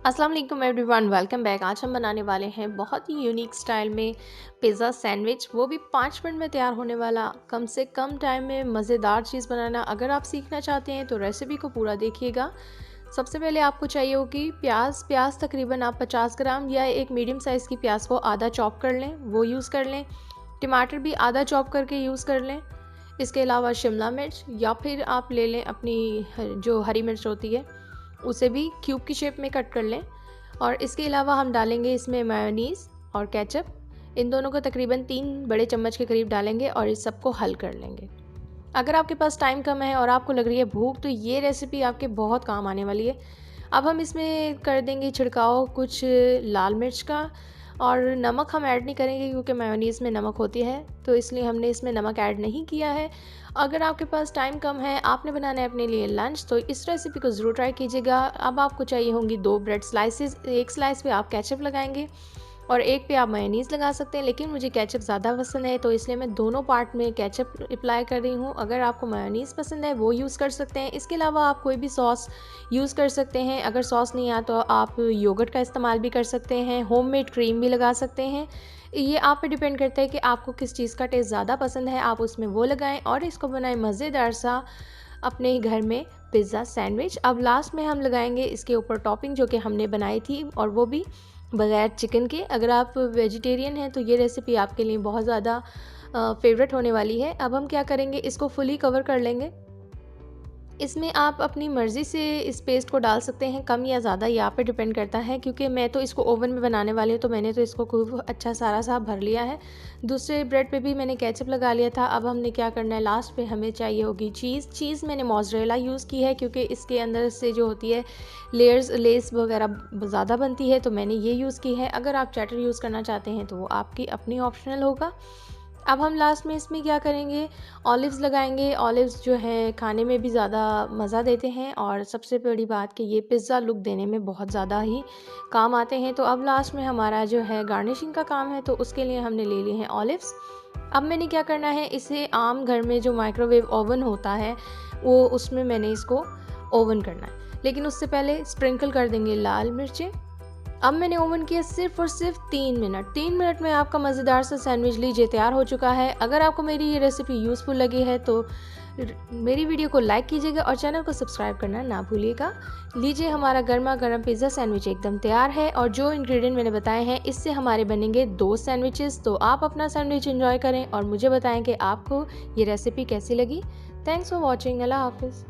अस्सलाम वालेकुम everyone, welcome back. आज हम बनाने वाले हैं बहुत ही यूनिक स्टाइल में पिज़्ज़ा सैंडविच, वो भी 5 मिनट में तैयार होने वाला। कम से कम टाइम में मज़ेदार चीज़ बनाना अगर आप सीखना चाहते हैं तो रेसिपी को पूरा देखिएगा। सबसे पहले आपको चाहिए होगी प्याज तकरीबन आप 50 ग्राम या एक मीडियम साइज़ की प्याज को आधा चॉप कर लें, वो यूज़ कर लें। टमाटर भी आधा चॉप करके यूज़ कर लें। इसके अलावा शिमला मिर्च या फिर आप ले लें अपनी जो हरी मिर्च होती है उसे भी क्यूब की शेप में कट कर लें। और इसके अलावा हम डालेंगे इसमें मेयोनीज़ और केचप, इन दोनों को तकरीबन 3 बड़े चम्मच के करीब डालेंगे और इस सबको हल कर लेंगे। अगर आपके पास टाइम कम है और आपको लग रही है भूख, तो ये रेसिपी आपके बहुत काम आने वाली है। अब हम इसमें कर देंगे छिड़काव कुछ लाल मिर्च का, और नमक हम ऐड नहीं करेंगे क्योंकि मेयोनीज़ में नमक होती है, तो इसलिए हमने इसमें नमक ऐड नहीं किया है। अगर आपके पास टाइम कम है, आपने बनाना है अपने लिए लंच, तो इस रेसिपी को ज़रूर ट्राई कीजिएगा। अब आपको चाहिए होंगी 2 ब्रेड स्लाइसेस, एक स्लाइस पे आप केचप लगाएंगे और एक पे आप मेयोनीज़ लगा सकते हैं, लेकिन मुझे केचप ज़्यादा पसंद है तो इसलिए मैं दोनों पार्ट में केचप अप्लाई कर रही हूँ। अगर आपको मेयोनीज़ पसंद है वो यूज़ कर सकते हैं। इसके अलावा आप कोई भी सॉस यूज़ कर सकते हैं। अगर सॉस नहीं आया तो आप योगर्ट का इस्तेमाल भी कर सकते हैं, होममेड क्रीम भी लगा सकते हैं। ये आप पे डिपेंड करता है कि आपको किस चीज़ का टेस्ट ज़्यादा पसंद है, आप उसमें वो लगाएं और इसको बनाएं मज़ेदार सा अपने घर में पिज़्ज़ा सैंडविच। अब लास्ट में हम लगाएंगे इसके ऊपर टॉपिंग जो कि हमने बनाई थी, और वो भी बगैर चिकन के। अगर आप वेजिटेरियन हैं तो ये रेसिपी आपके लिए बहुत ज़्यादा फेवरेट होने वाली है। अब हम क्या करेंगे, इसको फुली कवर कर लेंगे। इसमें आप अपनी मर्ज़ी से इस पेस्ट को डाल सकते हैं, कम या ज़्यादा, ये आप पे डिपेंड करता है। क्योंकि मैं तो इसको ओवन में बनाने वाली हूँ तो मैंने तो इसको खूब अच्छा सारा सा भर लिया है। दूसरे ब्रेड पे भी मैंने केचप लगा लिया था। अब हमने क्या करना है, लास्ट पे हमें चाहिए होगी चीज़ मैंने मोज़रेला यूज़ की है क्योंकि इसके अंदर से जो होती है लेस वगैरह ज़्यादा बनती है, तो मैंने ये यूज़ की है। अगर आप चैटर यूज़ करना चाहते हैं तो वो आपकी अपनी ऑप्शनल होगा। अब हम लास्ट में इसमें क्या करेंगे, ऑलिव्स लगाएंगे। ऑलिव्स जो है खाने में भी ज़्यादा मज़ा देते हैं, और सबसे बड़ी बात कि ये पिज़्ज़ा लुक देने में बहुत ज़्यादा ही काम आते हैं। तो अब लास्ट में हमारा जो है गार्निशिंग का काम है, तो उसके लिए हमने ले लिए हैं ऑलिव्स। अब मैंने क्या करना है, इसे आम घर में जो माइक्रोवेव ओवन होता है वो उसमें मैंने इसको ओवन करना है, लेकिन उससे पहले स्प्रिंकल कर देंगे लाल मिर्चें। अब मैंने ओवन किया सिर्फ और सिर्फ 3 मिनट में आपका मज़ेदार सा सैंडविच लीजिए तैयार हो चुका है। अगर आपको मेरी ये रेसिपी यूज़फुल लगी है तो मेरी वीडियो को लाइक कीजिएगा और चैनल को सब्सक्राइब करना ना भूलिएगा। लीजिए, हमारा गर्मा गर्म पिज़्ज़ा सैंडविच एकदम तैयार है, और जो इंग्रेडिएंट मैंने बताए हैं इससे हमारे बनेंगे 2 सैंडविचेस। तो आप अपना सैंडविच एंजॉय करें और मुझे बताएं कि आपको ये रेसिपी कैसी लगी। Thanks for watching. अल्लाह हाफिज़।